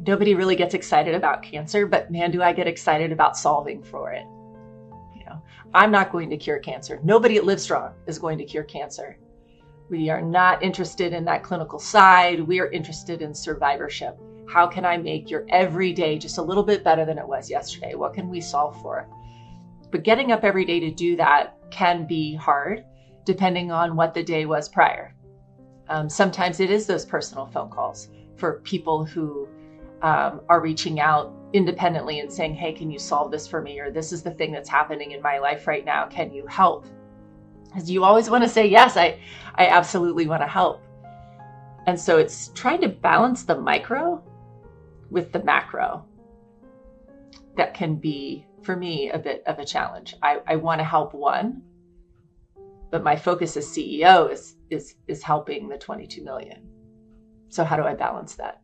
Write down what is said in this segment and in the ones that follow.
nobody really gets excited about cancer, but man, do I get excited about solving for it. I'm not going to cure cancer. Nobody at Livestrong is going to cure cancer. We are not interested in that clinical side. We are interested in survivorship. How can I make your everyday just a little bit better than it was yesterday? What can we solve for? But getting up every day to do that can be hard, depending on what the day was prior. Sometimes it is those personal phone calls for people who are reaching out independently and saying, hey, can you solve this for me? Or this is the thing that's happening in my life right now. Can you help? Because you always want to say, yes, I absolutely want to help. And so it's trying to balance the micro with the macro. That can be, for me, a bit of a challenge. I want to help one, but my focus as CEO is helping the 22 million. So how do I balance that?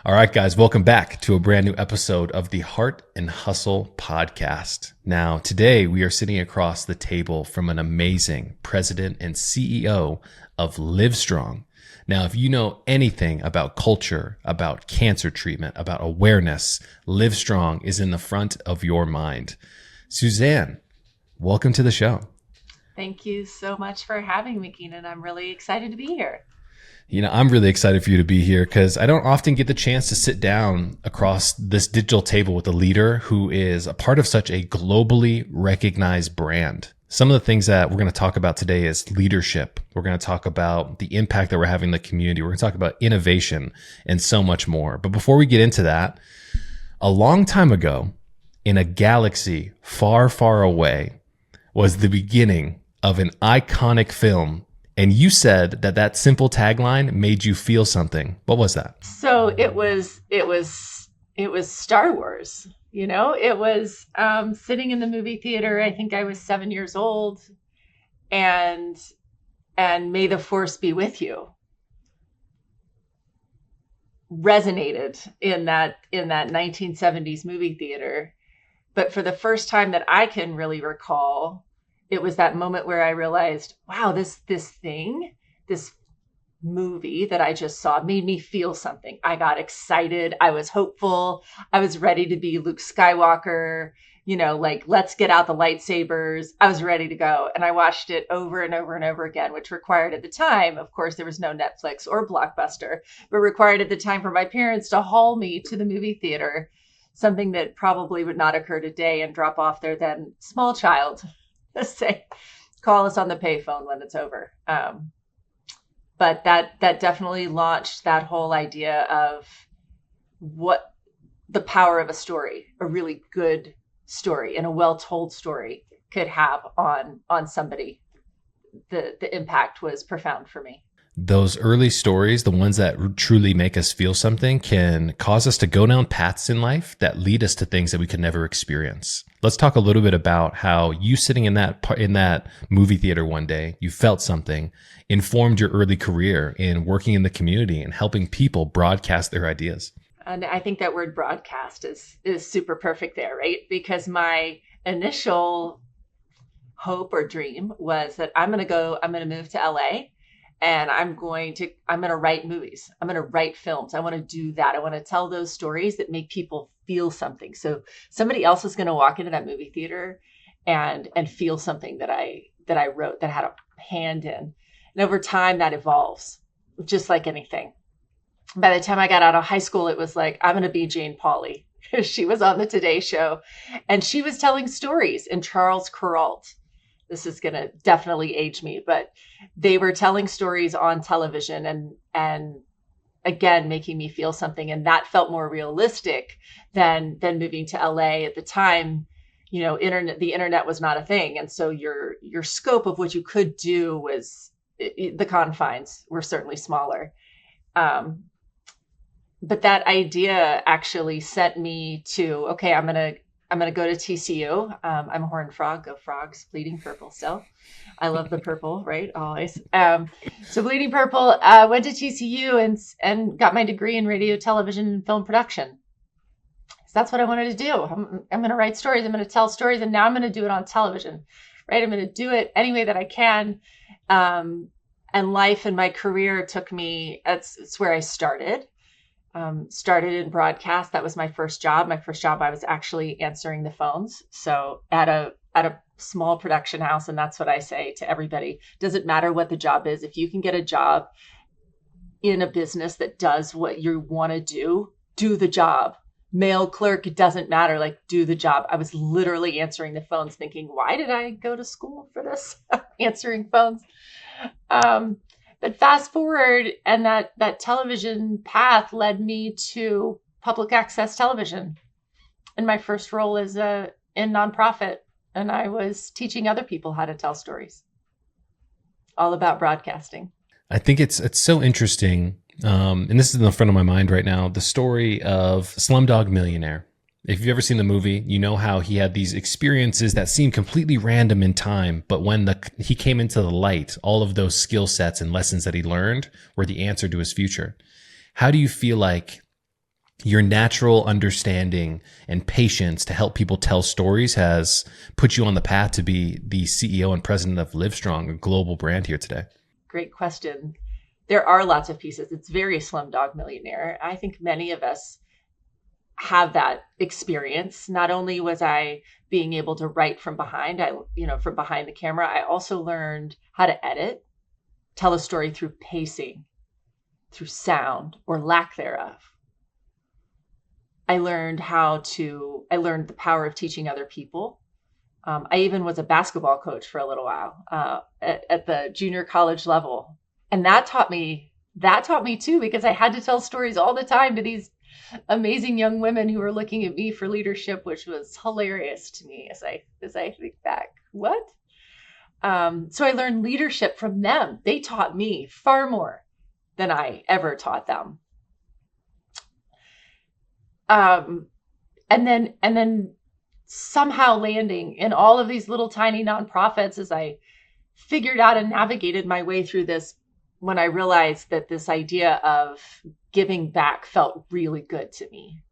All right, guys, welcome back to a brand new episode of the Hart Hustle podcast. Now, today we are sitting across the table from an amazing president and CEO of Livestrong. Now, if you know anything about culture, about cancer treatment, about awareness, Livestrong is in the front of your mind. Suzanne, welcome to the show. Thank you so much for having me, Keenan. I'm really excited to be here. I'm really excited for you to be here because I don't often get the chance to sit down across this digital table with a leader who is a part of such a globally recognized brand. Some of the things that we're going to talk about today is leadership. We're going to talk about the impact that we're having in the community. We're going to talk about innovation and so much more. But before we get into that, a long time ago in a galaxy far, far away was the beginning of an iconic film. And you said that simple tagline made you feel something. What was that? So it was Star Wars. It was sitting in the movie theater. I think I was 7 years old, and May the Force be with you resonated in that 1970s movie theater. But for the first time that I can really recall, it was that moment where I realized, wow, this movie that I just saw made me feel something. I got excited. I was hopeful. I was ready to be Luke Skywalker, let's get out the lightsabers. I was ready to go. And I watched it over and over and over again, which required at the time, of course, there was no Netflix or Blockbuster, but required at the time for my parents to haul me to the movie theater, something that probably would not occur today, and drop off their then small child. Say, call us on the payphone when it's over. But that definitely launched that whole idea of what the power of a story, a really good story and a well-told story could have on somebody. The impact was profound for me. Those early stories, the ones that truly make us feel something, can cause us to go down paths in life that lead us to things that we could never experience. Let's talk a little bit about how you sitting in that movie theater one day, you felt something, informed your early career in working in the community and helping people broadcast their ideas. And I think that word broadcast is super perfect there, right? Because my initial hope or dream was that I'm going to move to LA. And I'm going to write movies. I'm going to write films. I want to do that. I want to tell those stories that make people feel something. So somebody else is going to walk into that movie theater and feel something that I wrote, that I had a hand in. And over time that evolves, just like anything. By the time I got out of high school, it was like, I'm going to be Jane Pauley. She was on the Today Show and she was telling stories, and Charles Kuralt. This is going to definitely age me, but they were telling stories on television and again, making me feel something. And that felt more realistic than moving to LA at the time. The internet was not a thing. And so your scope of what you could do was, the confines were certainly smaller. But that idea actually sent me to, okay, I'm going I'm going to go to TCU. I'm a Horned Frog, go Frogs, bleeding purple still. I love the purple, right? Always. So bleeding purple, went to TCU and got my degree in radio, television, and film production. So that's what I wanted to do. I'm going to write stories. I'm going to tell stories. And now I'm going to do it on television, right? I'm going to do it any way that I can. And life and my career took me, it's where I started. Started in broadcast. That was my first job. My first job, I was actually answering the phones. So at a small production house, and that's what I say to everybody. Doesn't matter what the job is. If you can get a job in a business that does what you want to do the job. Mail clerk, it doesn't matter. Like, do the job. I was literally answering the phones thinking, why did I go to school for this? Answering phones. But fast forward, and that television path led me to public access television. And my first role is in nonprofit, and I was teaching other people how to tell stories, all about broadcasting. I think it's so interesting, and this is in the front of my mind right now, the story of Slumdog Millionaire. If you've ever seen the movie, you know how he had these experiences that seemed completely random in time, but when he came into the light, all of those skill sets and lessons that he learned were the answer to his future. How do you feel like your natural understanding and patience to help people tell stories has put you on the path to be the CEO and president of Livestrong, a global brand here today? Great question. There are lots of pieces. It's very Slumdog Millionaire. I think many of us have that experience. Not only was I being able to write from behind, from behind the camera, I also learned how to edit, tell a story through pacing, through sound or lack thereof. I learned the power of teaching other people. I even was a basketball coach for a little while at the junior college level. And that taught me too, because I had to tell stories all the time to these amazing young women who were looking at me for leadership, which was hilarious to me as I think back. What? So I learned leadership from them. They taught me far more than I ever taught them. And then somehow landing in all of these little tiny nonprofits as I figured out and navigated my way through this, when I realized that this idea of giving back felt really good to me.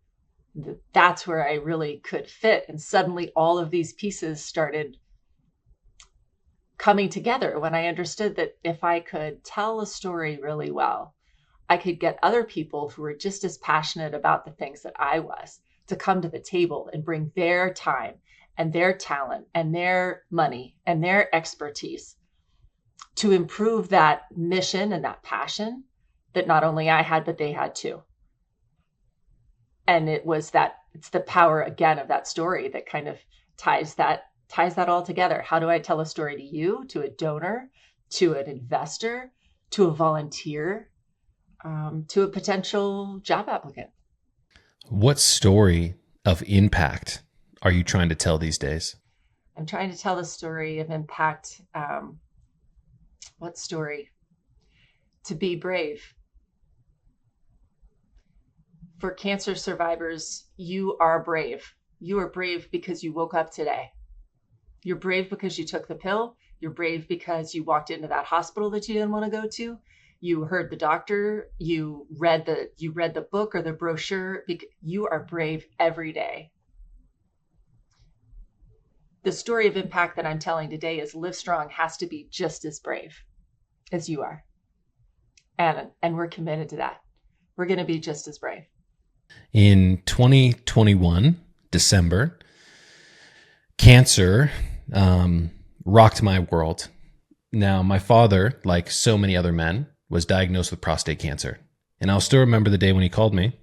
That's where I really could fit. And suddenly all of these pieces started coming together when I understood that if I could tell a story really well, I could get other people who were just as passionate about the things that I was to come to the table and bring their time and their talent and their money and their expertise to improve that mission and that passion that not only I had, but they had too. And it's the power again of that story that kind of ties that all together. How do I tell a story to you, to a donor, to an investor, to a volunteer, to a potential job applicant? What story of impact are you trying to tell these days? I'm trying to tell the story of impact. What story? To be brave. For cancer survivors, you are brave. You are brave because you woke up today. You're brave because you took the pill. You're brave because you walked into that hospital that you didn't want to go to. You heard the doctor. You read the book or the brochure. You are brave every day. The story of impact that I'm telling today is Livestrong has to be just as brave as you are. And we're committed to that. We're going to be just as brave. In 2021, December, cancer rocked my world. Now, my father, like so many other men, was diagnosed with prostate cancer. And I'll still remember the day when he called me.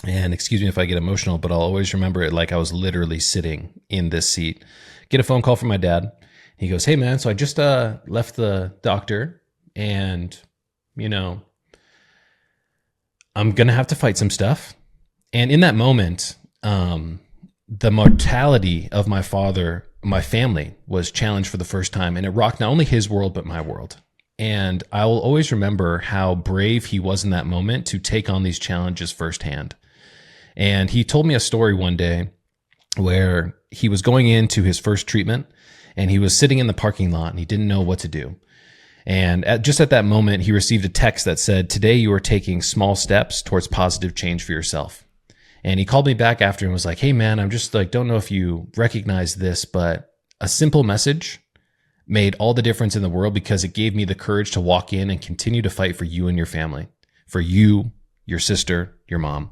And excuse me if I get emotional, but I'll always remember it like I was literally sitting in this seat. Get a phone call from my dad. He goes, "Hey man, so I just left the doctor and, I'm going to have to fight some stuff." And in that moment, the mortality of my father, my family, was challenged for the first time. And it rocked not only his world, but my world. And I will always remember how brave he was in that moment to take on these challenges firsthand. And he told me a story one day where he was going into his first treatment and he was sitting in the parking lot and he didn't know what to do. And just at that moment, he received a text that said, "Today you are taking small steps towards positive change for yourself." And he called me back after and was like, "Hey man, I'm just like, don't know if you recognize this, but a simple message made all the difference in the world because it gave me the courage to walk in and continue to fight for you and your family, for you, your sister, your mom."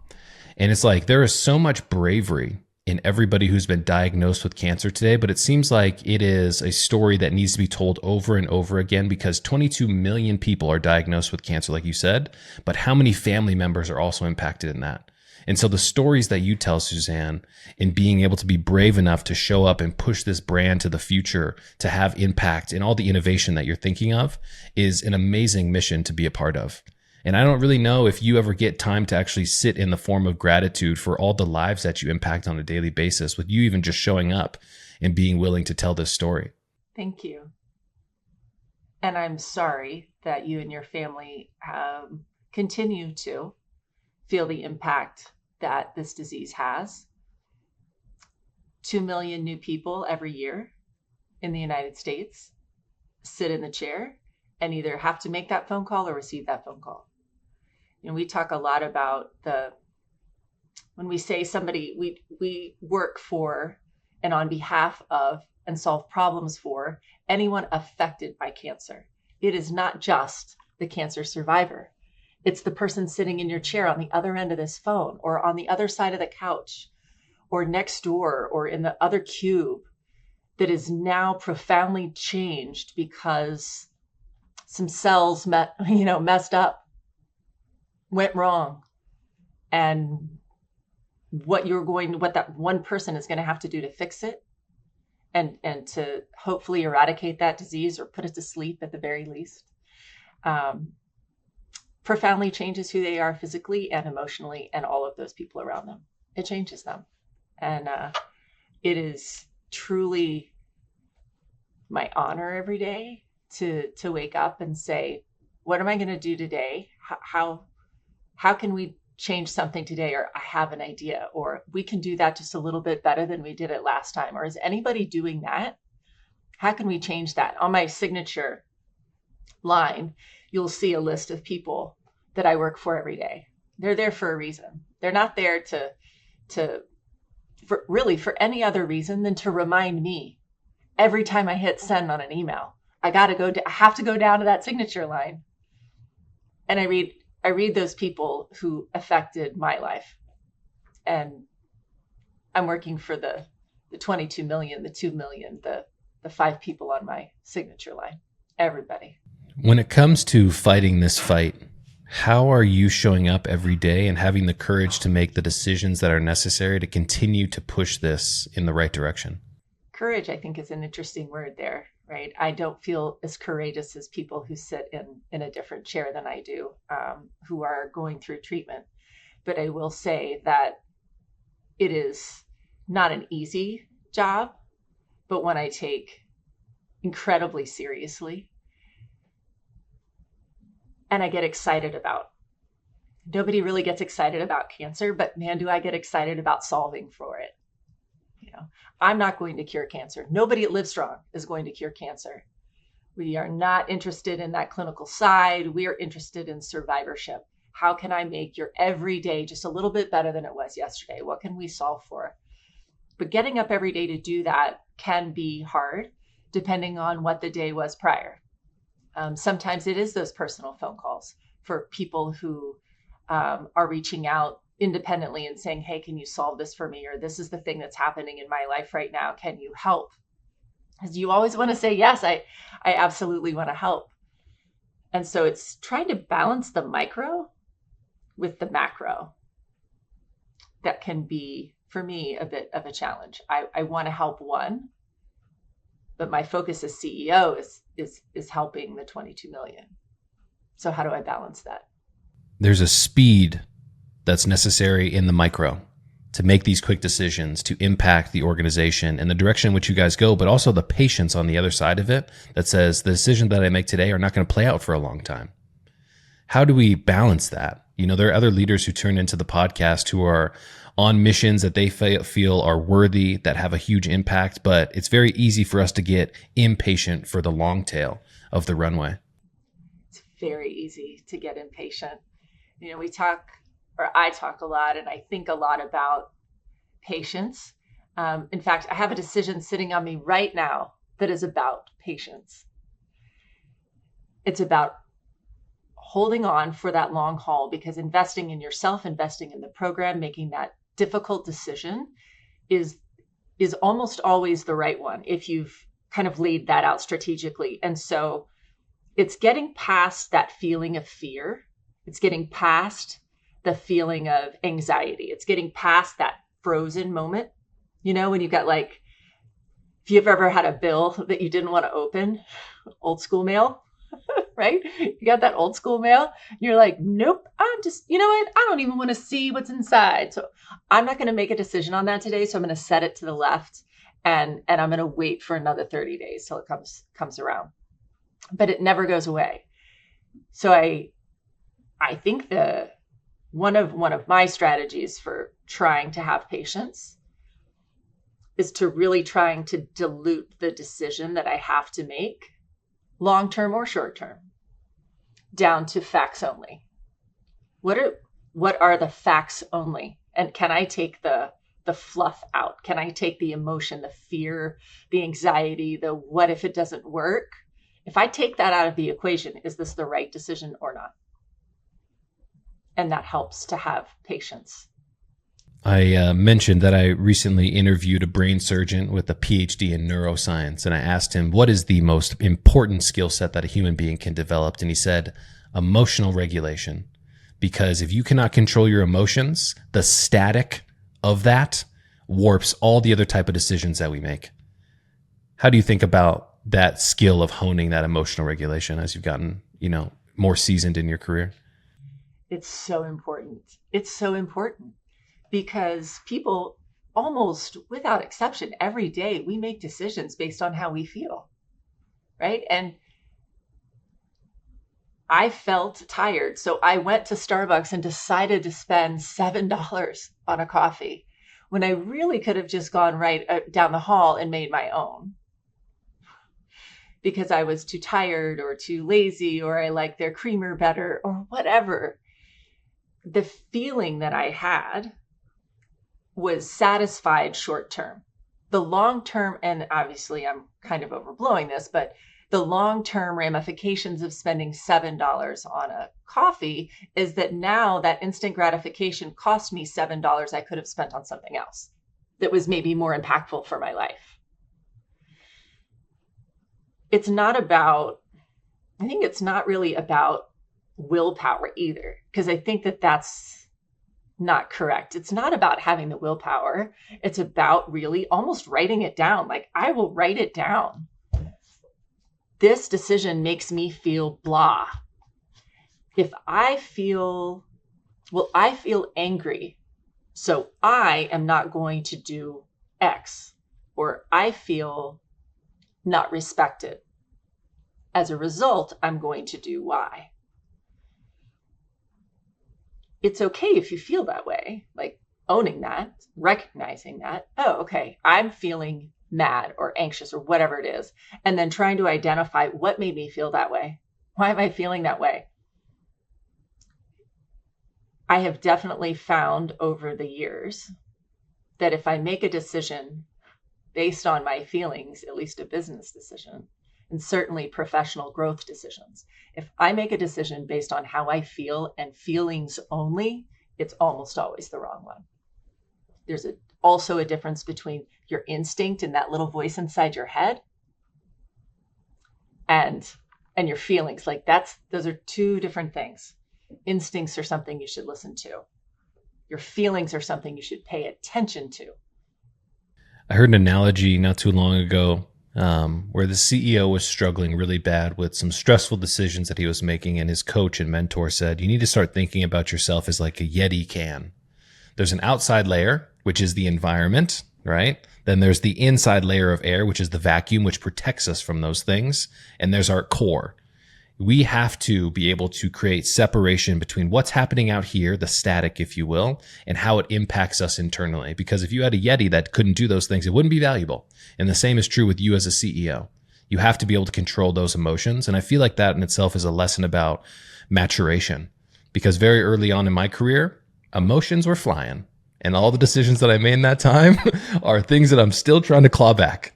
And it's like, there is so much bravery in everybody who's been diagnosed with cancer today, but it seems like it is a story that needs to be told over and over again because 22 million people are diagnosed with cancer, like you said, but how many family members are also impacted in that? And so the stories that you tell, Suzanne, in being able to be brave enough to show up and push this brand to the future, to have impact in all the innovation that you're thinking of, is an amazing mission to be a part of. And I don't really know if you ever get time to actually sit in the form of gratitude for all the lives that you impact on a daily basis, with you even just showing up and being willing to tell this story. Thank you. And I'm sorry that you and your family continue to feel the impact that this disease has. 2 million new people every year in the United States sit in the chair and either have to make that phone call or receive that phone call. You know, we talk a lot about when we say somebody, we work for and on behalf of and solve problems for anyone affected by cancer. It is not just the cancer survivor. It's the person sitting in your chair on the other end of this phone or on the other side of the couch or next door or in the other cube that is now profoundly changed because some cells messed up, went wrong. And what that one person is going to have to do to fix it and to hopefully eradicate that disease or put it to sleep at the very least, profoundly changes who they are physically and emotionally and all of those people around them. It changes them. And it is truly my honor every day to wake up and say, what am I going to do today? How can we change something today? Or I have an idea, or we can do that just a little bit better than we did it last time. Or is anybody doing that? How can we change that? On my signature line, you'll see a list of people that I work for every day. They're there for a reason. They're not there for any other reason than to remind me every time I hit send on an email. I have to go down to that signature line. And I read those people who affected my life. And I'm working for the 22 million, the 2 million, the 5 people on my signature line, everybody. When it comes to fighting this fight, how are you showing up every day and having the courage to make the decisions that are necessary to continue to push this in the right direction? Courage, I think, is an interesting word there, right? I don't feel as courageous as people who sit in a different chair than I do, who are going through treatment. But I will say that it is not an easy job, but one I take incredibly seriously. And I get excited about. Nobody really gets excited about cancer, but man, do I get excited about solving for it. You know, I'm not going to cure cancer. Nobody at Livestrong is going to cure cancer. We are not interested in that clinical side. We are interested in survivorship. How can I make your everyday just a little bit better than it was yesterday? What can we solve for? But getting up every day to do that can be hard, depending on what the day was prior. Sometimes it is those personal phone calls for people who are reaching out independently and saying, hey, can you solve this for me? Or this is the thing that's happening in my life right now. Can you help? Because you always want to say, yes, I absolutely want to help. And so it's trying to balance the micro with the macro. That can be, for me, a bit of a challenge. I want to help one, but my focus as CEO is helping the 22 million. So how do I balance that? There's a speed that's necessary in the micro to make these quick decisions, to impact the organization and the direction in which you guys go, but also the patience on the other side of it that says the decisions that I make today are not going to play out for a long time. How do we balance that? You know, there are other leaders who turn into the podcast who are on missions that they feel are worthy, that have a huge impact. But it's very easy for us to get impatient for the long tail of the runway. It's very easy to get impatient. I talk a lot, and I think a lot about patience. In fact, I have a decision sitting on me right now that is about patience. It's about holding on for that long haul, because investing in yourself, investing in the program, making that difficult decision is almost always the right one if you've kind of laid that out strategically. And so it's getting past that feeling of fear. It's getting past the feeling of anxiety. It's getting past that frozen moment. When you've got if you've ever had a bill that you didn't want to open, old school mail, right? You got that old school mail and you're like, nope, I'm just, you know what? I don't even want to see what's inside. So I'm not going to make a decision on that today. So I'm going to set it to the left and I'm going to wait for another 30 days till it comes around. But it never goes away. So I think one of my strategies for trying to have patience is to really trying to dilute the decision that I have to make, long-term or short-term, down to facts only. What are the facts only? And can I take the fluff out? Can I take the emotion, the fear, the anxiety, the what if it doesn't work? If I take that out of the equation, is this the right decision or not? And that helps to have patience. I mentioned that I recently interviewed a brain surgeon with a PhD in neuroscience, and I asked him, what is the most important skill set that a human being can develop? And he said, emotional regulation. Because if you cannot control your emotions, the static of that warps all the other type of decisions that we make. How do you think about that skill of honing that emotional regulation as you've gotten, more seasoned in your career? It's so important. It's so important. Because people, almost without exception, every day we make decisions based on how we feel, right? And I felt tired, so I went to Starbucks and decided to spend $7 on a coffee when I really could have just gone right down the hall and made my own, because I was too tired or too lazy, or I like their creamer better, or whatever. The feeling that I had was satisfied short term. The long term, and obviously I'm kind of overblowing this, but the long term ramifications of spending $7 on a coffee is that now that instant gratification cost me $7 I could have spent on something else that was maybe more impactful for my life. I think it's not really about willpower either, because I think that that's not correct. It's not about having the willpower. It's about really almost writing it down. Like, I will write it down. This decision makes me feel blah. If I feel angry, so I am not going to do X, or I feel not respected. As a result, I'm going to do Y. It's okay if you feel that way, like owning that, recognizing that, oh, okay, I'm feeling mad or anxious or whatever it is, and then trying to identify what made me feel that way. Why am I feeling that way? I have definitely found over the years that if I make a decision based on my feelings, at least a business decision, and certainly professional growth decisions, if I make a decision based on how I feel and feelings only, it's almost always the wrong one. There's also a difference between your instinct and that little voice inside your head and your feelings. Like, those are two different things. Instincts are something you should listen to. Your feelings are something you should pay attention to. I heard an analogy not too long ago where the CEO was struggling really bad with some stressful decisions that he was making, and his coach and mentor said, you need to start thinking about yourself as like a Yeti can. There's an outside layer, which is the environment, right? Then there's the inside layer of air, which is the vacuum, which protects us from those things. And there's our core. We have to be able to create separation between what's happening out here, the static, if you will, and how it impacts us internally. Because if you had a Yeti that couldn't do those things, it wouldn't be valuable. And the same is true with you as a CEO. You have to be able to control those emotions. And I feel like that in itself is a lesson about maturation. Because very early on in my career, emotions were flying. And all the decisions that I made in that time are things that I'm still trying to claw back.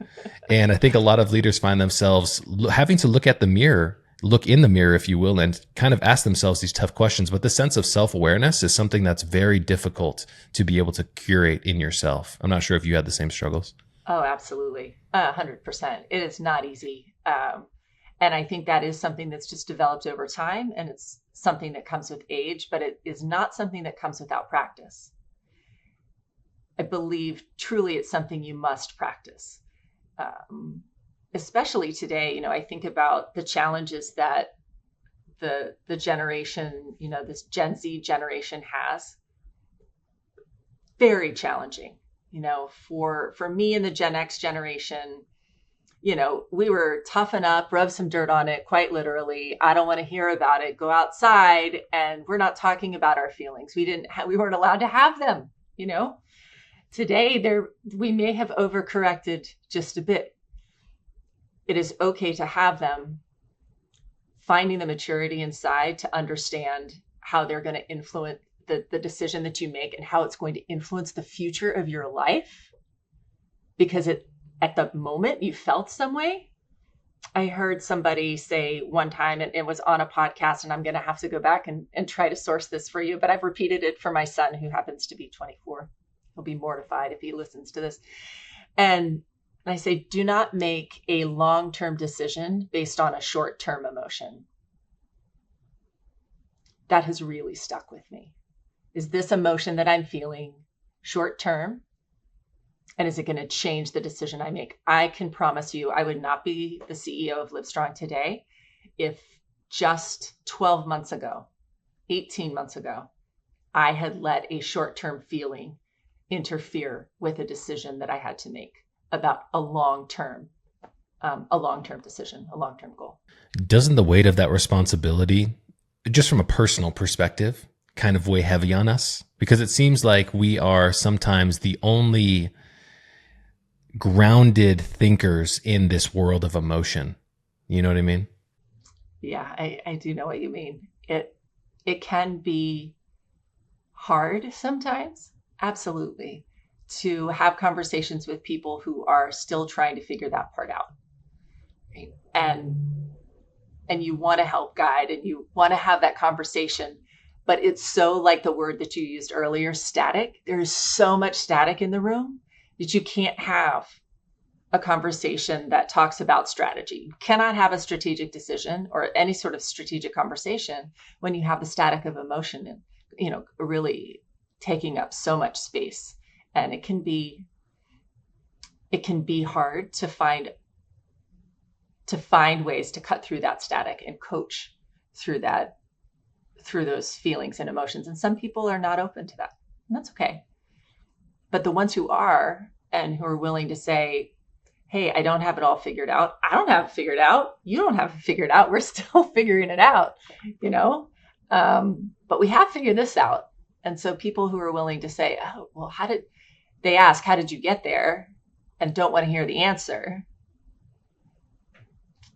And I think a lot of leaders find themselves having to look in the mirror, if you will, and kind of ask themselves these tough questions. But the sense of self-awareness is something that's very difficult to be able to curate in yourself. I'm not sure if you had the same struggles. Oh, absolutely. 100%. It is not easy. And I think that is something that's just developed over time, and it's something that comes with age, but it is not something that comes without practice. I believe truly it's something you must practice. Especially today, I think about the challenges that the generation, this Gen Z generation has. Very challenging, for me and the Gen X generation, we were toughen up, rub some dirt on it, quite literally. I don't want to hear about it. Go outside, and we're not talking about our feelings. We weren't allowed to have them, Today, we may have overcorrected just a bit. It is okay to have them, finding the maturity inside to understand how they're going to influence the decision that you make and how it's going to influence the future of your life. Because at the moment you felt some way. I heard somebody say one time, and it was on a podcast, and I'm going to have to go back and try to source this for you, but I've repeated it for my son, who happens to be 24. He'll be mortified if he listens to this. And I say, do not make a long-term decision based on a short-term emotion. That has really stuck with me. Is this emotion that I'm feeling short-term? And is it going to change the decision I make? I can promise you, I would not be the CEO of Livestrong today if just 12 months ago, 18 months ago, I had let a short-term feeling interfere with a decision that I had to make about a long-term decision, a long-term goal. Doesn't the weight of that responsibility, just from a personal perspective, kind of weigh heavy on us? Because it seems like we are sometimes the only grounded thinkers in this world of emotion. You know what I mean? Yeah, I do know what you mean. It can be hard sometimes, absolutely, to have conversations with people who are still trying to figure that part out. Right? And you want to help guide, and you want to have that conversation, but it's so, like the word that you used earlier, static. There's so much static in the room that you can't have a conversation that talks about strategy. You cannot have a strategic decision or any sort of strategic conversation when you have the static of emotion and, really taking up so much space. And it can be hard to find ways to cut through that static and coach through those feelings and emotions. And some people are not open to that, and that's okay. But the ones who are, and who are willing to say, hey, I don't have it all figured out. I don't have it figured out. You don't have it figured out. We're still figuring it out, but we have figured this out. And so people who are willing to say, oh, well, how did you get there? And don't want to hear the answer.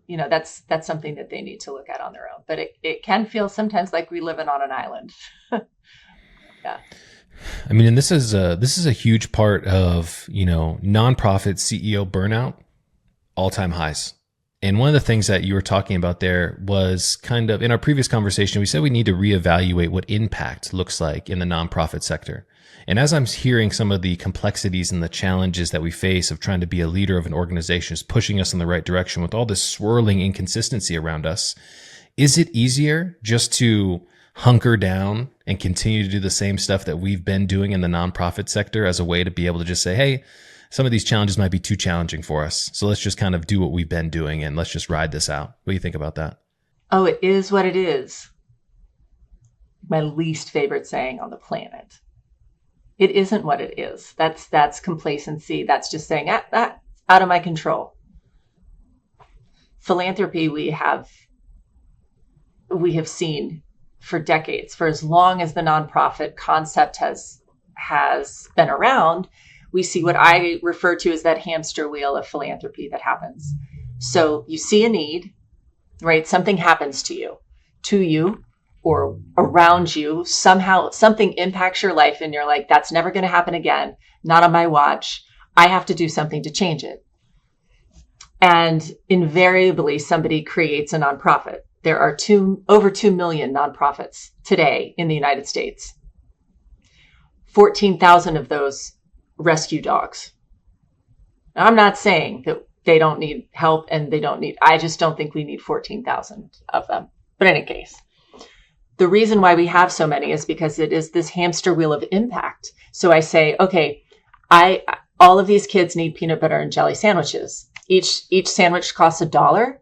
That's something that they need to look at on their own. But it can feel sometimes like we live on an island. Yeah. I mean, and this is a huge part of, nonprofit CEO burnout, all-time highs. And one of the things that you were talking about there was kind of, in our previous conversation, we said we need to reevaluate what impact looks like in the nonprofit sector. And as I'm hearing some of the complexities and the challenges that we face of trying to be a leader of an organization is pushing us in the right direction with all this swirling inconsistency around us, is it easier just to hunker down and continue to do the same stuff that we've been doing in the nonprofit sector as a way to be able to just say, hey, some of these challenges might be too challenging for us, so let's just kind of do what we've been doing and let's just ride this out? What do you think about that? Oh, it is what it is. My least favorite saying on the planet. It isn't what it is. That's complacency. That's just saying, that's out of my control. Philanthropy, we have we have seen for decades, for as long as the nonprofit concept has been around, we see what I refer to as that hamster wheel of philanthropy that happens. So you see a need, right? Something happens to you or around you. Somehow something impacts your life and you're like, that's never going to happen again. Not on my watch. I have to do something to change it. And invariably somebody creates a nonprofit. There are over 2 million nonprofits today in the United States. 14,000 of those rescue dogs. Now, I'm not saying that they don't need help and I just don't think we need 14,000 of them. But in any case, the reason why we have so many is because it is this hamster wheel of impact. So I say, okay, all of these kids need peanut butter and jelly sandwiches. Each sandwich costs $1.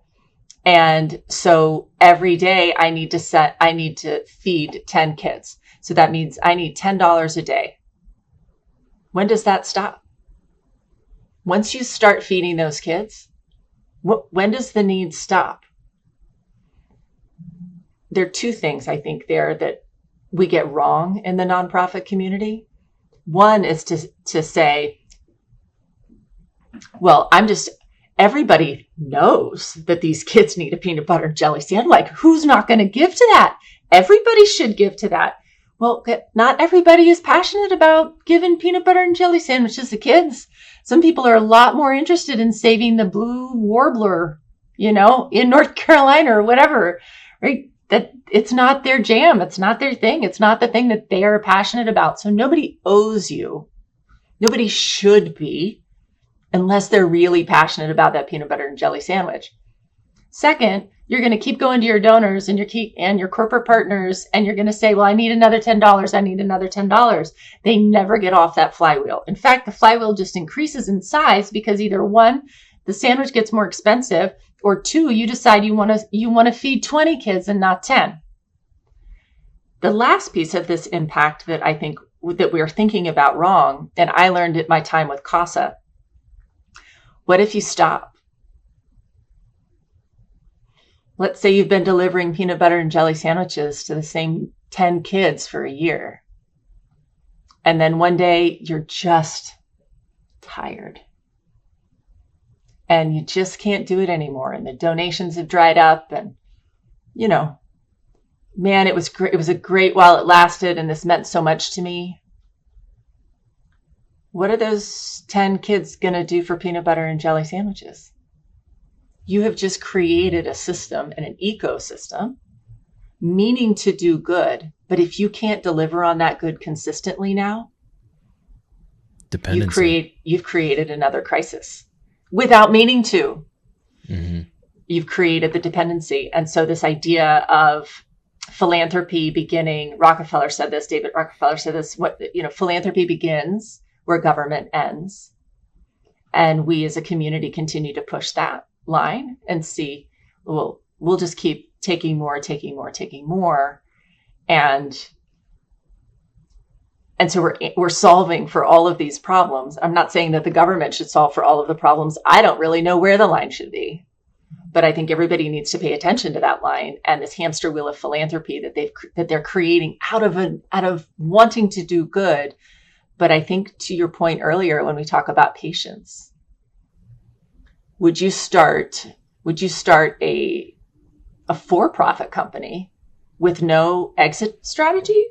And so every day I need to feed 10 kids. So that means I need $10 a day. When does that stop? Once you start feeding those kids, when does the need stop? There are two things I think there that we get wrong in the nonprofit community. One is to say, well, everybody knows that these kids need a peanut butter and jelly sandwich. Like, who's not going to give to that? Everybody should give to that. Well, not everybody is passionate about giving peanut butter and jelly sandwiches to kids. Some people are a lot more interested in saving the blue warbler, in North Carolina or whatever, right? That it's not their jam. It's not their thing. It's not the thing that they are passionate about. So nobody owes you. Nobody should be, unless they're really passionate about that peanut butter and jelly sandwich. Second, you're going to keep going to your donors and your corporate partners, and you're going to say, well, I need another $10. I need another $10. They never get off that flywheel. In fact, the flywheel just increases in size because either one, the sandwich gets more expensive, or two, you decide you want to feed 20 kids and not 10. The last piece of this impact that I think that we're thinking about wrong, and I learned at my time with CASA, what if you stop? Let's say you've been delivering peanut butter and jelly sandwiches to the same 10 kids for a year. And then one day you're just tired. And you just can't do it anymore. And the donations have dried up. And, man, it was great. It was a great while it lasted. And this meant so much to me. What are those 10 kids going to do for peanut butter and jelly sandwiches? You have just created a system and an ecosystem meaning to do good. But if you can't deliver on that good consistently now, Dependency. You've created another crisis without meaning to. Mm-hmm. You've created the dependency. And so this idea of philanthropy beginning, Rockefeller said this, David Rockefeller said this, philanthropy begins where government ends. And we as a community continue to push that line and see, well, we'll just keep taking more. And so we're solving for all of these problems. I'm not saying that the government should solve for all of the problems. I don't really know where the line should be, but I think everybody needs to pay attention to that line and this hamster wheel of philanthropy that they're creating out of wanting to do good. But I think to your point earlier, when we talk about patience, would you start a for-profit company with no exit strategy?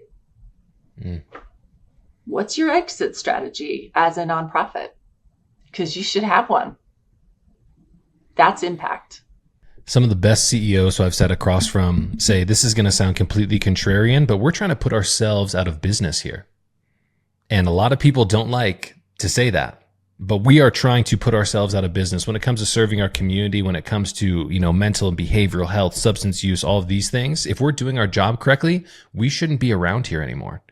Mm. What's your exit strategy as a nonprofit? Because you should have one. That's impact. Some of the best CEOs who I've sat across from say, this is going to sound completely contrarian, but we're trying to put ourselves out of business here. And a lot of people don't like to say that. But we are trying to put ourselves out of business when it comes to serving our community, when it comes to, mental and behavioral health, substance use, all of these things. If we're doing our job correctly, we shouldn't be around here anymore.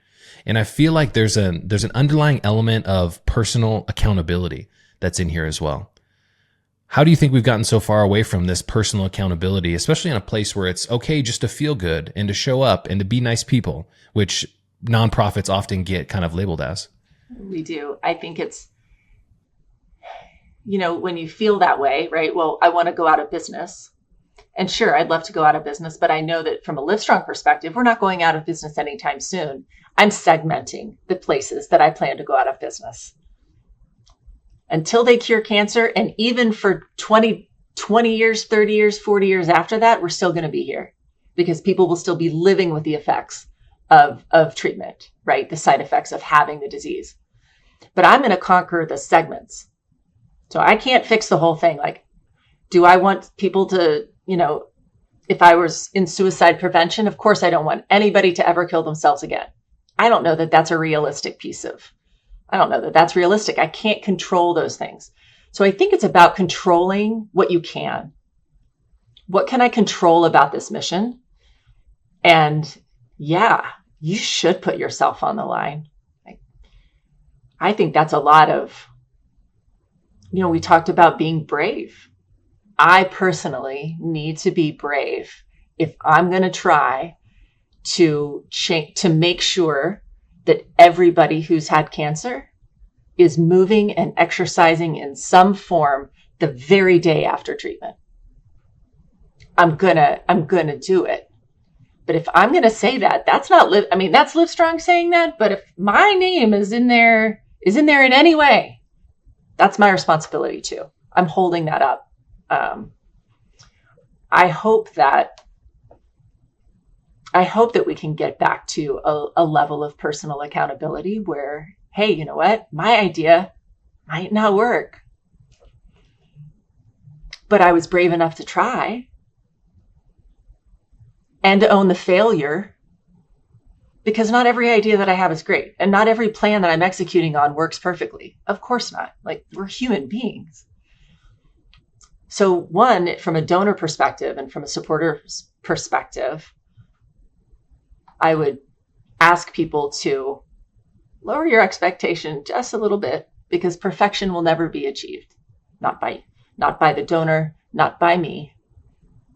And I feel like there's an underlying element of personal accountability that's in here as well. How do you think we've gotten so far away from this personal accountability, especially in a place where it's okay just to feel good and to show up and to be nice people, which nonprofits often get kind of labeled as? We do. I think it's, when you feel that way, right? Well, I want to go out of business. And sure, I'd love to go out of business, but I know that from a Livestrong perspective, we're not going out of business anytime soon. I'm segmenting the places that I plan to go out of business. Until they cure cancer, and even for 20 years, 30 years, 40 years after that, we're still going to be here because people will still be living with the effects of treatment, right? The side effects of having the disease. But I'm going to conquer the segments. So I can't fix the whole thing. Like, do I want people to, if I was in suicide prevention, of course, I don't want anybody to ever kill themselves again. I don't know that that's a realistic I don't know that that's realistic. I can't control those things. So I think it's about controlling what you can. What can I control about this mission? And yeah, you should put yourself on the line. I think that's a lot of, we talked about being brave. I personally need to be brave if I'm going to try to make sure that everybody who's had cancer is moving and exercising in some form the very day after treatment. I'm gonna do it. But if I'm gonna say that, that's Livestrong saying that. But if my name is in there in any way, that's my responsibility too. I'm holding that up. I hope that we can get back to a level of personal accountability where, hey, you know what? My idea might not work, but I was brave enough to try and to own the failure, because not every idea that I have is great. And not every plan that I'm executing on works perfectly. Of course not. Like, we're human beings. So one, from a donor perspective and from a supporter perspective, I would ask people to lower your expectation just a little bit, because perfection will never be achieved. Not by the donor, not by me,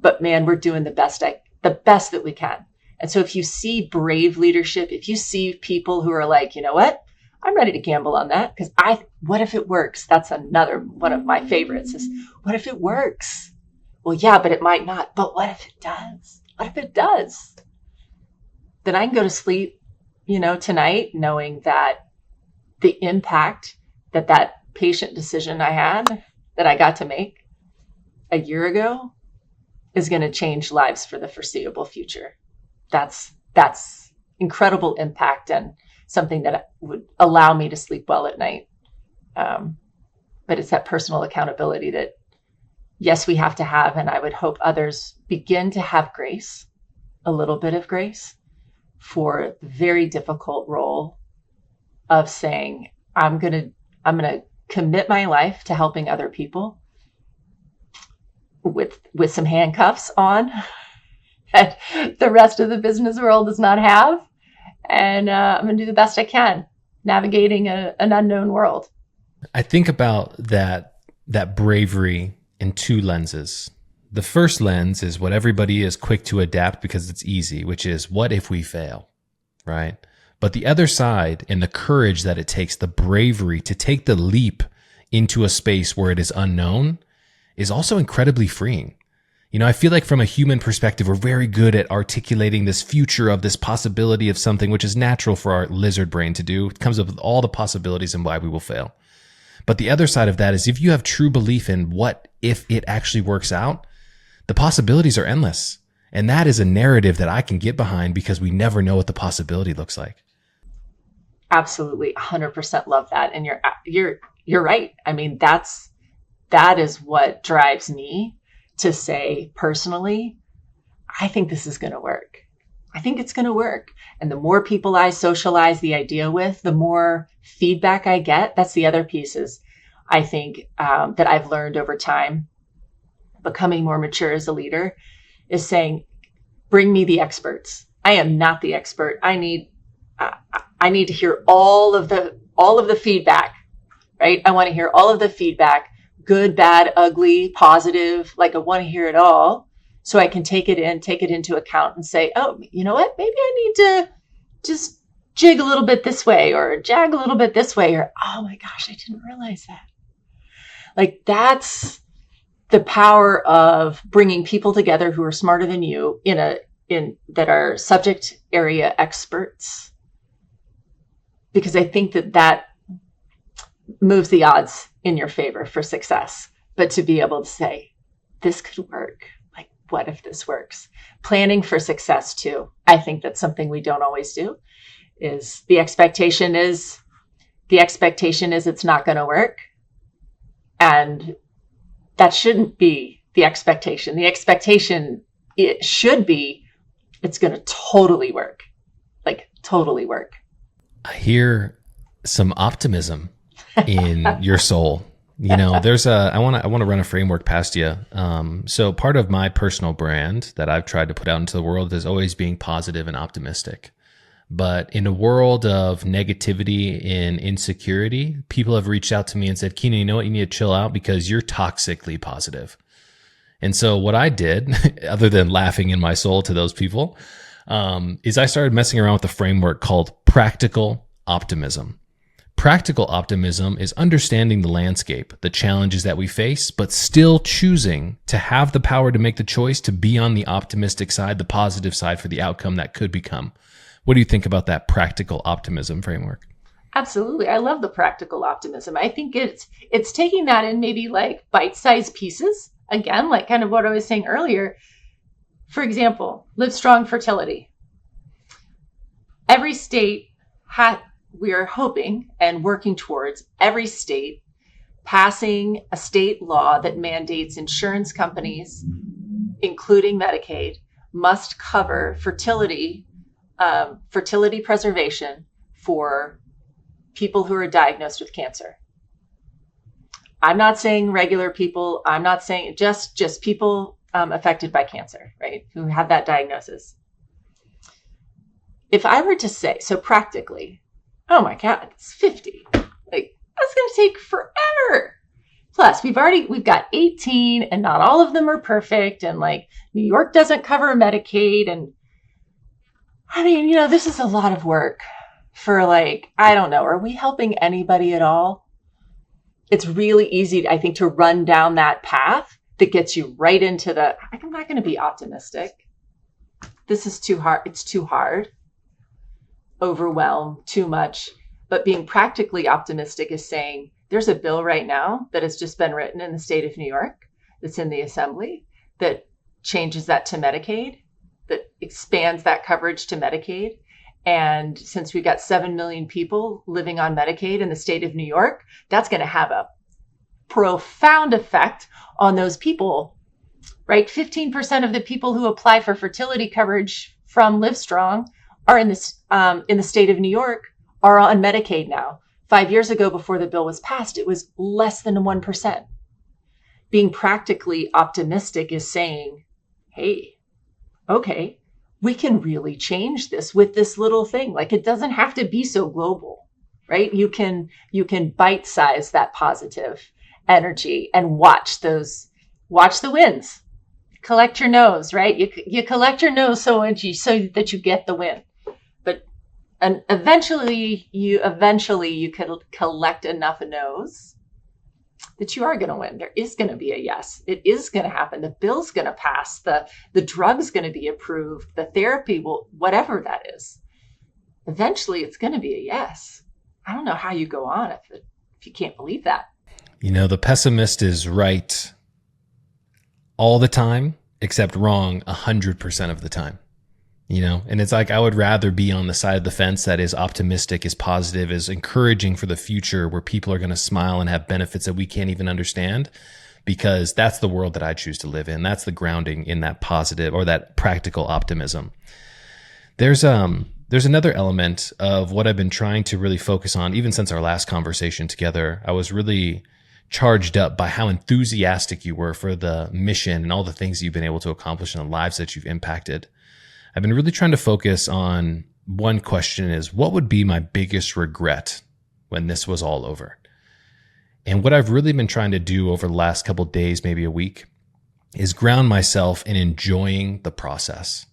but man, we're doing the best that we can. And so if you see brave leadership, if you see people who are like, you know what, I'm ready to gamble on that, because what if it works? That's another one of my favorites is, what if it works? Well, yeah, but it might not. But what if it does? What if it does? Then I can go to sleep, tonight, knowing that the impact that patient decision I had, that I got to make a year ago, is going to change lives for the foreseeable future. That's incredible impact, and something that would allow me to sleep well at night. But it's that personal accountability that, yes, we have to have, and I would hope others begin to have grace, a little bit of grace, for the very difficult role of saying, I'm going to commit my life to helping other people with some handcuffs on that the rest of the business world does not have. And I'm going to do the best I can navigating an unknown world. I think about that bravery in two lenses. The first lens is what everybody is quick to adapt because it's easy, which is, what if we fail, right? But the other side, and the courage that it takes, the bravery to take the leap into a space where it is unknown, is also incredibly freeing. I feel like from a human perspective, we're very good at articulating this future of this possibility of something, which is natural for our lizard brain to do. It comes up with all the possibilities and why we will fail. But the other side of that is, if you have true belief in what if it actually works out, the possibilities are endless. And that is a narrative that I can get behind, because we never know what the possibility looks like. Absolutely. 100% love that. And you're right. I mean, that is what drives me to say, personally, I think this is going to work. I think it's going to work. And the more people I socialize the idea with, the more feedback I get. That's the other pieces, I think, that I've learned over time, becoming more mature as a leader, is saying, bring me the experts. I am not the expert. I need to hear all of the feedback, right? I want to hear all of the feedback, good, bad, ugly, positive. Like, I want to hear it all, so I can take it into account and say, oh, you know what? Maybe I need to just jig a little bit this way, or jag a little bit this way, or, oh my gosh, I didn't realize that. Like, that's the power of bringing people together who are smarter than you that are subject area experts, because I think that moves the odds in your favor for success. But to be able to say, this could work. Like, what if this works? Planning for success too. I think that's something we don't always do. Is the expectation is it's not going to work. And that shouldn't be the expectation. The expectation, it should be, it's going to totally work. Like, totally work. I hear some optimism in your soul. You know, I want to run a framework past you. So part of my personal brand that I've tried to put out into the world is always being positive and optimistic. But in a world of negativity and insecurity, people have reached out to me and said, Keenan, you know what? You need to chill out because you're toxically positive. And so what I did, other than laughing in my soul to those people, is I started messing around with a framework called practical optimism. Practical optimism is understanding the landscape, the challenges that we face, but still choosing to have the power to make the choice to be on the optimistic side, the positive side for the outcome that could become. What do you think about that practical optimism framework? Absolutely. I love the practical optimism. I think it's taking that in maybe like bite-sized pieces. Again, like kind of what I was saying earlier. For example, Livestrong fertility. Every state we are hoping and working towards every state passing a state law that mandates insurance companies, including Medicaid, must cover fertility preservation for people who are diagnosed with cancer. I'm not saying regular people. I'm not saying just people affected by cancer, right? Who have that diagnosis. If I were to say, so practically, oh my God, it's 50. Like, that's going to take forever. Plus, we've got 18 and not all of them are perfect. And like New York doesn't cover Medicaid. And I mean, you know, this is a lot of work for like, I don't know, are we helping anybody at all? It's really easy, I think, to run down that path that gets you right into I'm not going to be optimistic. This is too hard. It's too hard. Overwhelmed, too much. But being practically optimistic is saying there's a bill right now that has just been written in the state of New York that's in the assembly that changes that to Medicaid, that expands that coverage to Medicaid. And since we've got 7 million people living on Medicaid in the state of New York, that's going to have a profound effect on those people, right? 15% of the people who apply for fertility coverage from Livestrong are in the state of New York are on Medicaid now. 5 years ago, before the bill was passed, it was less than 1%. Being practically optimistic is saying, hey, okay, we can really change this with this little thing. Like, it doesn't have to be so global, right? You can bite size that positive energy and watch the wins. Collect your nose, right? You collect your nose so that you get the win. And eventually you can collect enough no's that you are going to win. There is going to be a yes. It is going to happen. The bill's going to pass. The drug's going to be approved. The therapy will, whatever that is. Eventually it's going to be a yes. I don't know how you go on if you can't believe that. You know, the pessimist is right all the time, except wrong 100% of the time. You know, and it's like, I would rather be on the side of the fence that is optimistic, is positive, is encouraging for the future, where people are going to smile and have benefits that we can't even understand, because that's the world that I choose to live in. That's the grounding in that positive or that practical optimism. There's another element of what I've been trying to really focus on, even since our last conversation together. I was really charged up by how enthusiastic you were for the mission and all the things you've been able to accomplish in the lives that you've impacted. I've been really trying to focus on one question is, what would be my biggest regret when this was all over? And what I've really been trying to do over the last couple of days, maybe a week, is ground myself in enjoying the process.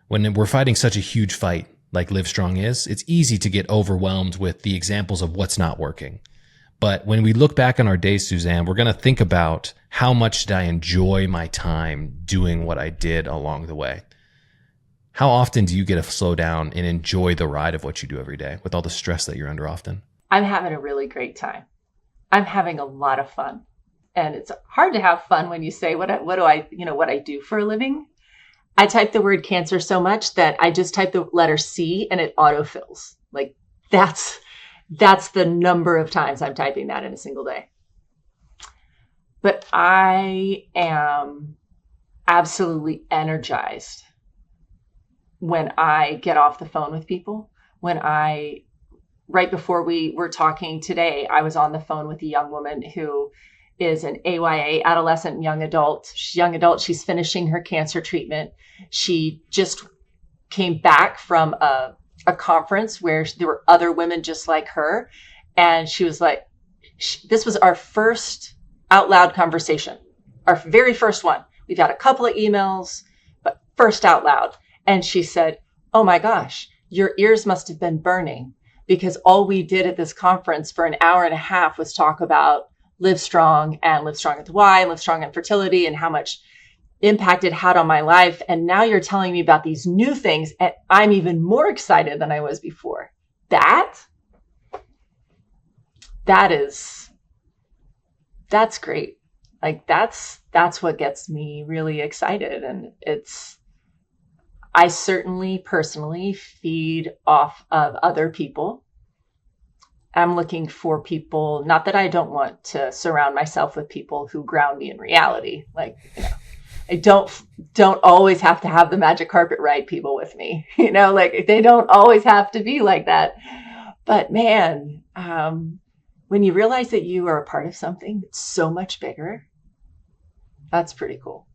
When we're fighting such a huge fight like Livestrong is, it's easy to get overwhelmed with the examples of what's not working. But when we look back on our days, Suzanne, we're going to think about how much did I enjoy my time doing what I did along the way. How often do you get to slow down and enjoy the ride of what you do every day with all the stress that you're under often? I'm having a really great time. I'm having a lot of fun. And it's hard to have fun when you say, what do I do for a living? I type the word cancer so much that I just type the letter C and it autofills. Like that's the number of times I'm typing that in a single day. But I am absolutely energized when I get off the phone with people. Right before we were talking today, I was on the phone with a young woman who is an AYA, adolescent young adult. She's young adult. She's finishing her cancer treatment. She just came back from a conference where there were other women just like her. And she was like, this was our first out loud conversation, our very first one. We've had a couple of emails, but first out loud. And she said, oh my gosh, your ears must have been burning because all we did at this conference for an hour and a half was talk about Livestrong and Livestrong at the Y and Livestrong and fertility and how much impact it had on my life. And now you're telling me about these new things and I'm even more excited than I was before. That's great. Like that's what gets me really excited. And I certainly personally feed off of other people. I'm looking for people, not that I don't want to surround myself with people who ground me in reality. Like, I don't always have to have the magic carpet ride people with me, like they don't always have to be like that. But man, when you realize that you are a part of something that's so much bigger, that's pretty cool.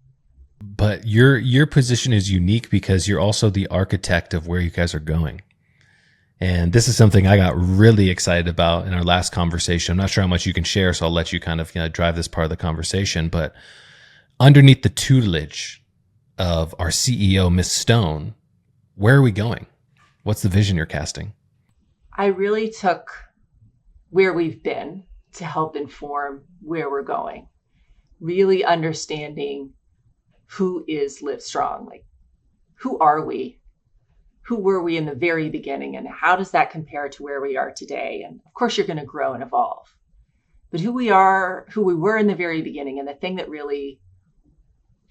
But your position is unique because you're also the architect of where you guys are going. And this is something I got really excited about in our last conversation. I'm not sure how much you can share, so I'll let you kind of drive this part of the conversation. But underneath the tutelage of our CEO, Miss Stone, where are we going? What's the vision you're casting? I really took where we've been to help inform where we're going. Really understanding who is Livestrong, like who are we? Who were we in the very beginning and how does that compare to where we are today? And of course you're going to grow and evolve, but who we were in the very beginning and the thing that really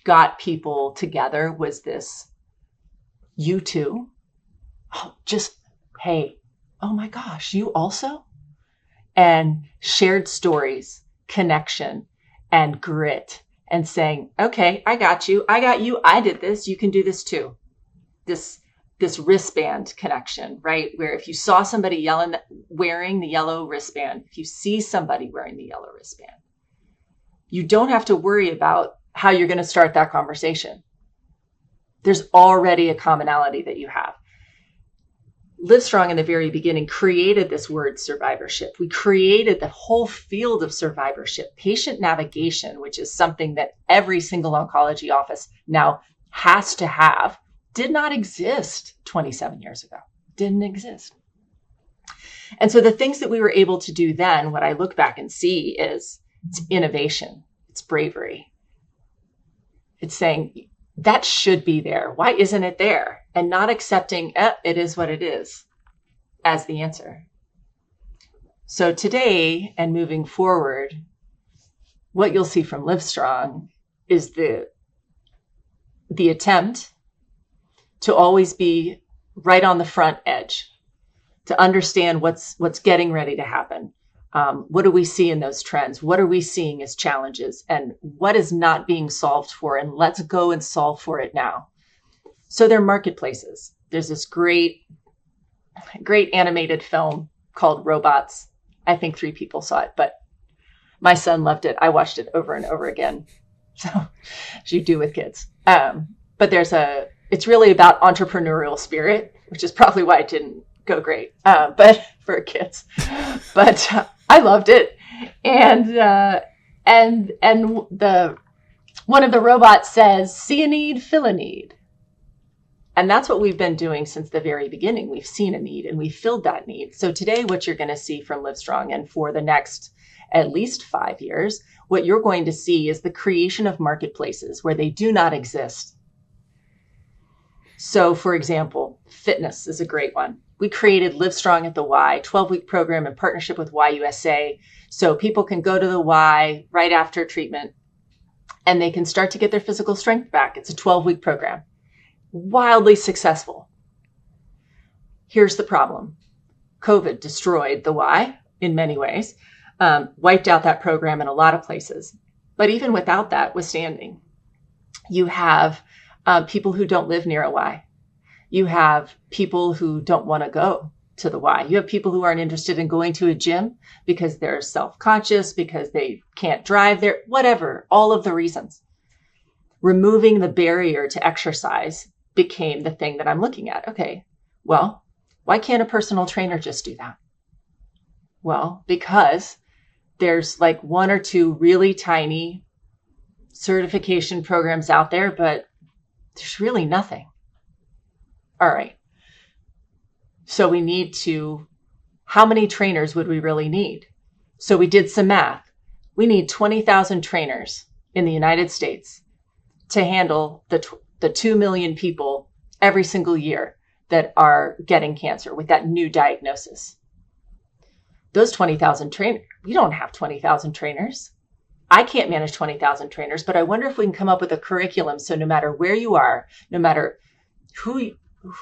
got people together was this, you too. Hey, oh my gosh, you also? And shared stories, connection and grit and saying, okay, I got you. I did this. You can do this too. This wristband connection, right? Where if you saw somebody wearing the yellow wristband, if you see somebody wearing the yellow wristband, you don't have to worry about how you're going to start that conversation. There's already a commonality that you have. Livestrong in the very beginning created this word survivorship. We created the whole field of survivorship, patient navigation, which is something that every single oncology office now has to have, did not exist 27 years ago, didn't exist. And so the things that we were able to do then, what I look back and see is it's innovation, it's bravery. It's saying, that should be there. Why isn't it there? And not accepting it is what it is as the answer. So today and moving forward, what you'll see from Livestrong is the attempt to always be right on the front edge, to understand what's getting ready to happen. What do we see in those trends? What are we seeing as challenges? And what is not being solved for? And let's go and solve for it now. So they're marketplaces. There's this great animated film called Robots. I think 3 people saw it, but my son loved it. I watched it over and over again. So as you do with kids. But it's really about entrepreneurial spirit, which is probably why it didn't go great, but for kids. But I loved it, and one of the robots says, "See a need, fill a need," And that's what we've been doing since the very beginning. We've seen a need and we filled that need. So today, what you're going to see from Livestrong, and for the next at least 5 years, what you're going to see is the creation of marketplaces where they do not exist. So for example, fitness is a great one. We created Livestrong at the Y, 12-week program in partnership with YUSA. So people can go to the Y right after treatment and they can start to get their physical strength back. It's a 12-week program. Wildly successful. Here's the problem. COVID destroyed the Y in many ways, wiped out that program in a lot of places. But even without that withstanding, you have people who don't live near a Y. You have people who don't want to go to the Y. You have people who aren't interested in going to a gym because they're self-conscious, because they can't drive there, whatever, all of the reasons. Removing the barrier to exercise became the thing that I'm looking at. Okay, well, why can't a personal trainer just do that? Well, because there's like 1 or 2 really tiny certification programs out there, but there's really nothing. All right. So we need to, how many trainers would we really need? So we did some math. We need 20,000 trainers in the United States to handle the 2 million people every single year that are getting cancer with that new diagnosis. Those 20,000 trainers, we don't have 20,000 trainers. I can't manage 20,000 trainers, but I wonder if we can come up with a curriculum so no matter where you are, no matter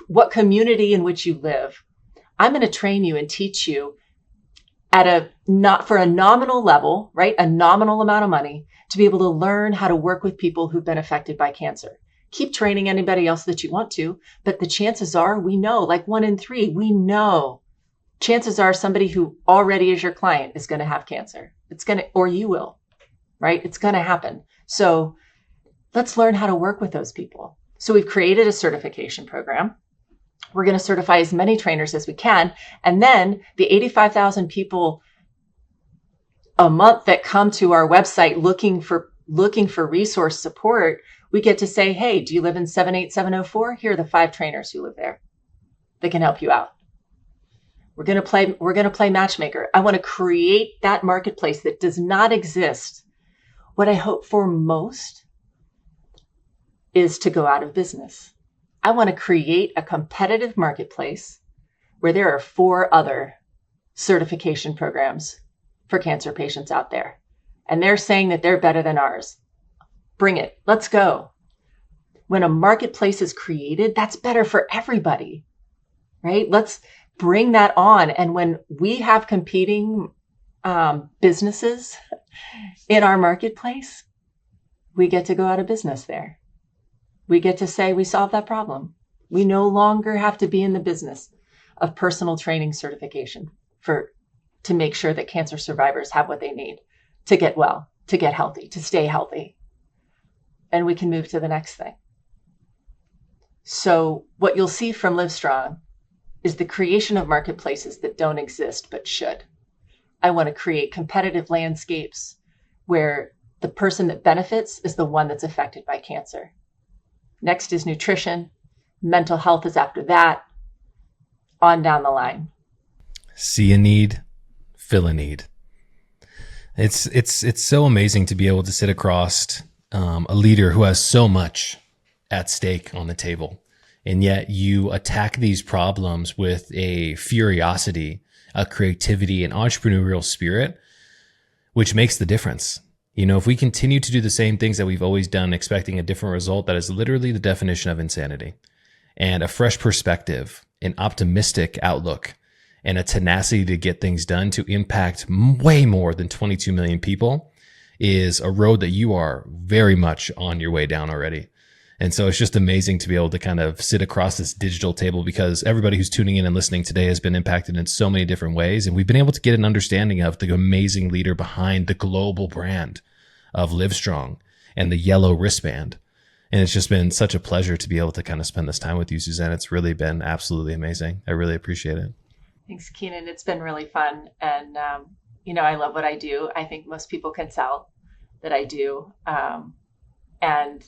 what community in which you live, I'm going to train you and teach you at not for a nominal level, right? A nominal amount of money to be able to learn how to work with people who've been affected by cancer. Keep training anybody else that you want to, but the chances are, we know, like 1 in 3, we know chances are somebody who already is your client is going to have cancer. Or you will, right? It's going to happen. So let's learn how to work with those people. So we've created a certification program. We're going to certify as many trainers as we can. And then the 85,000 people a month that come to our website looking for resource support, we get to say, hey, do you live in 78704? Here are the 5 trainers who live there. They can help you out. We're going to play matchmaker. I want to create that marketplace that does not exist. What I hope for most is to go out of business. I want to create a competitive marketplace where there are 4 other certification programs for cancer patients out there. And they're saying that they're better than ours. Bring it. Let's go. When a marketplace is created, that's better for everybody, right? Let's bring that on. And when we have competing businesses in our marketplace, we get to go out of business there. We get to say we solved that problem. We no longer have to be in the business of personal training certification to make sure that cancer survivors have what they need to get well, to get healthy, to stay healthy. And we can move to the next thing. So what you'll see from Livestrong is the creation of marketplaces that don't exist but should. I want to create competitive landscapes where the person that benefits is the one that's affected by cancer. Next is nutrition. Mental health is after that. On down the line. See a need, fill a need. It's so amazing to be able to sit across a leader who has so much at stake on the table. And yet you attack these problems with a curiosity, a creativity, an entrepreneurial spirit, which makes the difference. You know, if we continue to do the same things that we've always done, expecting a different result, that is literally the definition of insanity. And a fresh perspective, an optimistic outlook, and a tenacity to get things done to impact way more than 22 million people is a road that you are very much on your way down already. And so it's just amazing to be able to kind of sit across this digital table, because everybody who's tuning in and listening today has been impacted in so many different ways. And we've been able to get an understanding of the amazing leader behind the global brand of Livestrong and the yellow wristband. And it's just been such a pleasure to be able to kind of spend this time with you, Suzanne. It's really been absolutely amazing. I really appreciate it. Thanks, Keenan. It's been really fun. And, I love what I do. I think most people can tell that I do. And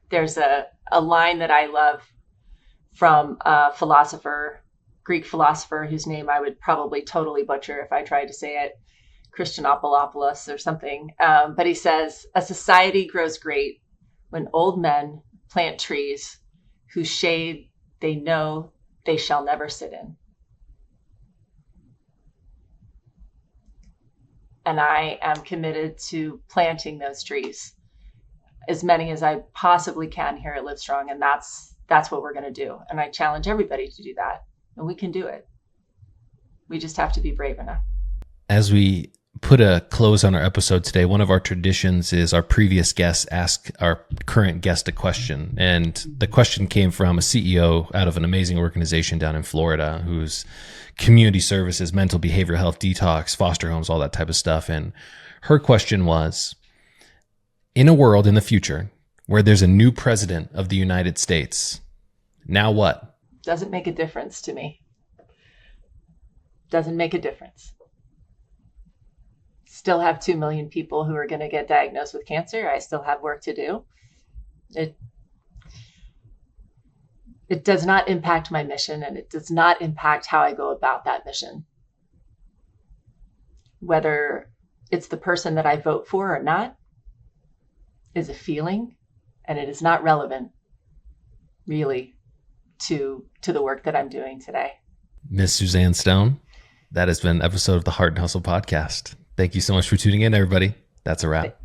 there's a line that I love from a philosopher, Greek philosopher, whose name I would probably totally butcher if I tried to say it, Christianopoulos or something. But he says, a society grows great when old men plant trees whose shade they know they shall never sit in. And I am committed to planting those trees, as many as I possibly can here at Livestrong. And that's what we're going to do. And I challenge everybody to do that. And we can do it. We just have to be brave enough. As we put a close on our episode today, one of our traditions is our previous guests ask our current guest a question. And the question came from a CEO out of an amazing organization down in Florida whose community services, mental behavioral health, detox, foster homes, all that type of stuff. And her question was, in a world in the future where there's a new president of the United States, now what? Doesn't make a difference to me. Doesn't make a difference. Still have 2 million people who are going to get diagnosed with cancer. I still have work to do. It does not impact my mission, and it does not impact how I go about that mission. Whether it's the person that I vote for or not is a feeling, and it is not relevant really to the work that I'm doing today. Miss Suzanne Stone, that has been an episode of the Hart Hustle podcast. Thank you so much for tuning in, everybody. That's a wrap.